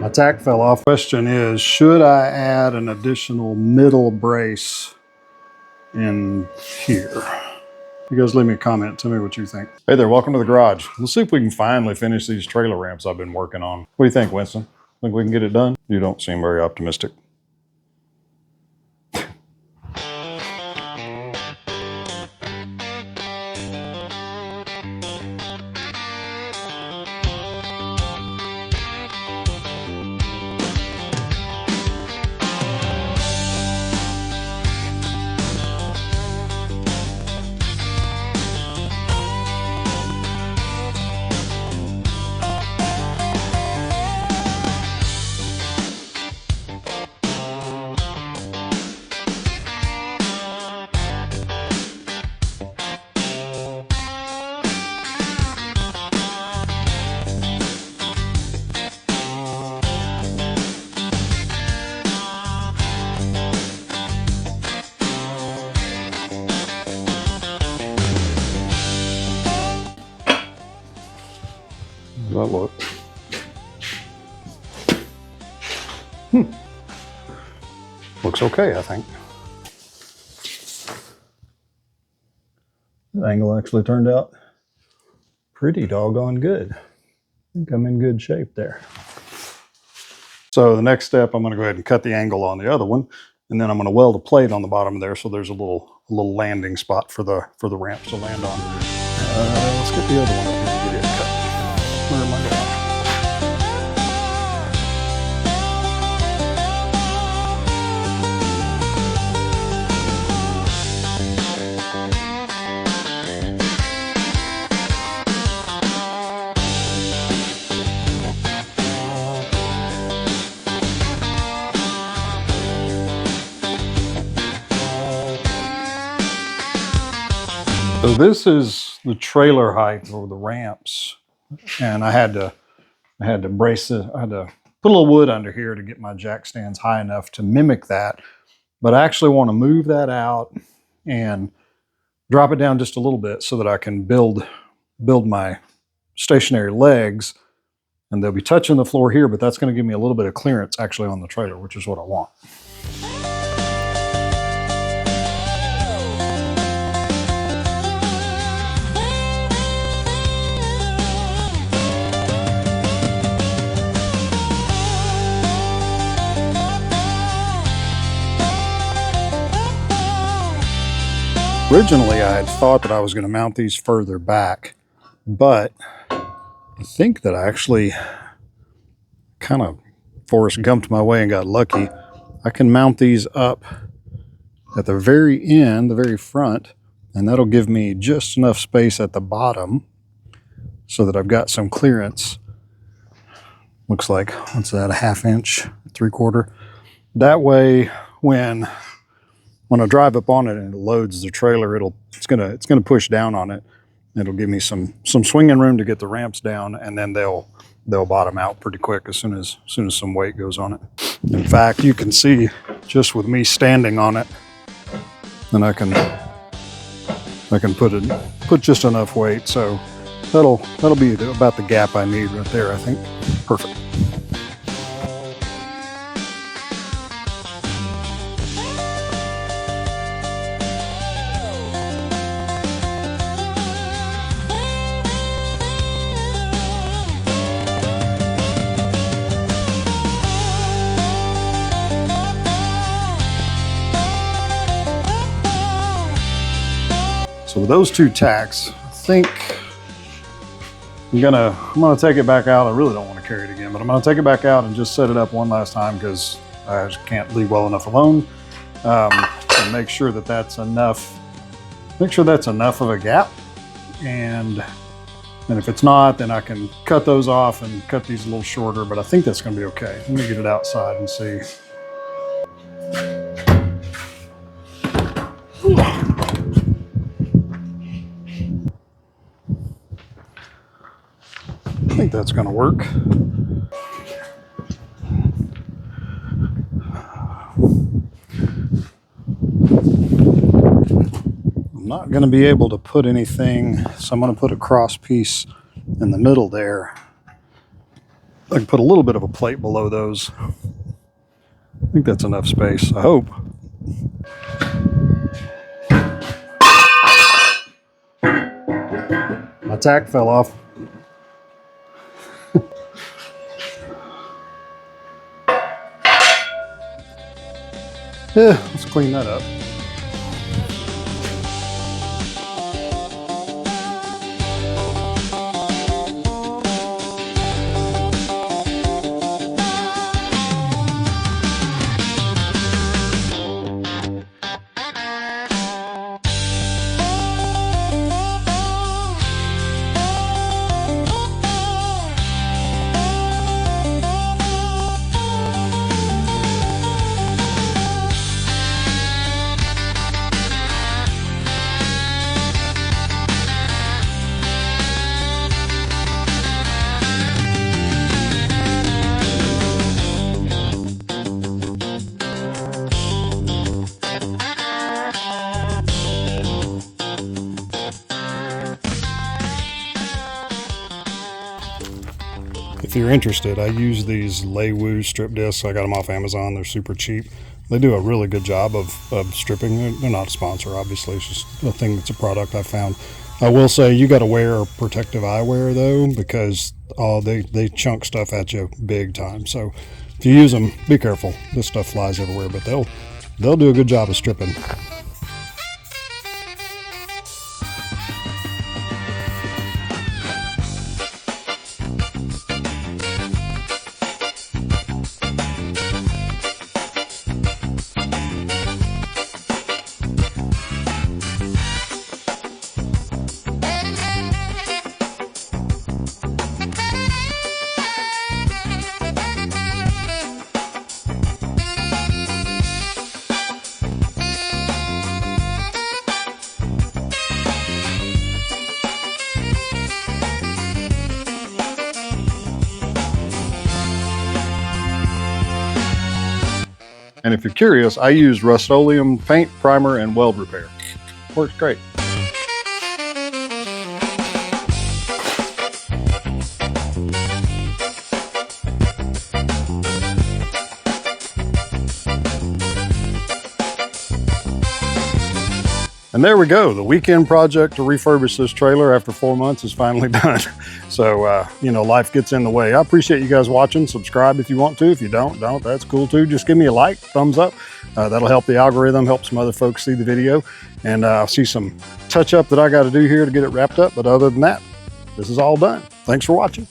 My tack fell off. Question is, should I add an additional middle brace in here? You guys leave me a comment. Tell me what you think. Hey there, welcome to the garage. Let's see if we can finally finish these trailer ramps I've been working on. What do you think, Winston? Think we can get it done? You don't seem very optimistic. That look. Looks okay, I think. That angle actually turned out pretty doggone good. I think I'm in good shape there. So the next step, I'm going to go ahead and cut the angle on the other one, and then I'm going to weld a plate on the bottom there, so there's a little landing spot for the ramps to land on. Let's get the other one up here and get it cut. Where am I going? So this is the trailer height for the ramps, and I had to brace it. I had to put a little wood under here to get my jack stands high enough to mimic that. But I actually want to move that out and drop it down just a little bit so that I can build my stationary legs, and they'll be touching the floor here, but that's going to give me a little bit of clearance actually on the trailer, which is what I want. Originally, I had thought that I was going to mount these further back, but I think that I actually kind of Forrest Gumped my way and got lucky. I can mount these up at the very end, the very front, and that'll give me just enough space at the bottom so that I've got some clearance. Looks like, what's that, a 1/2 inch, 3/4? That way, when I drive up on it and it loads the trailer, it's gonna push down on it. It'll give me some swinging room to get the ramps down, and then they'll bottom out pretty quick as soon as some weight goes on it. In fact, you can see just with me standing on it, and I can put just enough weight, so that'll be about the gap I need right there, I think. Perfect. So with those two tacks, I think I'm gonna take it back out. I really don't want to carry it again, but I'm gonna take it back out and just set it up one last time because I just can't leave well enough alone. And make sure that that's enough. Make sure that's enough of a gap. And if it's not, then I can cut those off and cut these a little shorter, but I think that's gonna be okay. Let me get it outside and see. I think that's going to work. I'm not going to be able to put anything, so I'm going to put a cross piece in the middle there. I can put a little bit of a plate below those. I think that's enough space, I hope. My tack fell off. Yeah, let's clean that up. If you're interested, I use these Leiwu strip discs. I got them off Amazon. They're super cheap. They do a really good job of stripping. They're not a sponsor, obviously. It's just a thing that's a product I found. I will say you got to wear protective eyewear though, because they chunk stuff at you big time. So if you use them, be careful. This stuff flies everywhere, but they'll do a good job of stripping. And if you're curious, I use Rust-Oleum paint, primer, and weld repair. Works great. And there we go. The weekend project to refurbish this trailer after 4 months is finally done. So, you know, life gets in the way. I appreciate you guys watching. Subscribe if you want to. If you don't, that's cool too. Just give me a like, thumbs up. That'll help the algorithm, help some other folks see the video. And I'll see some touch up that I got to do here to get it wrapped up. But other than that, this is all done. Thanks for watching.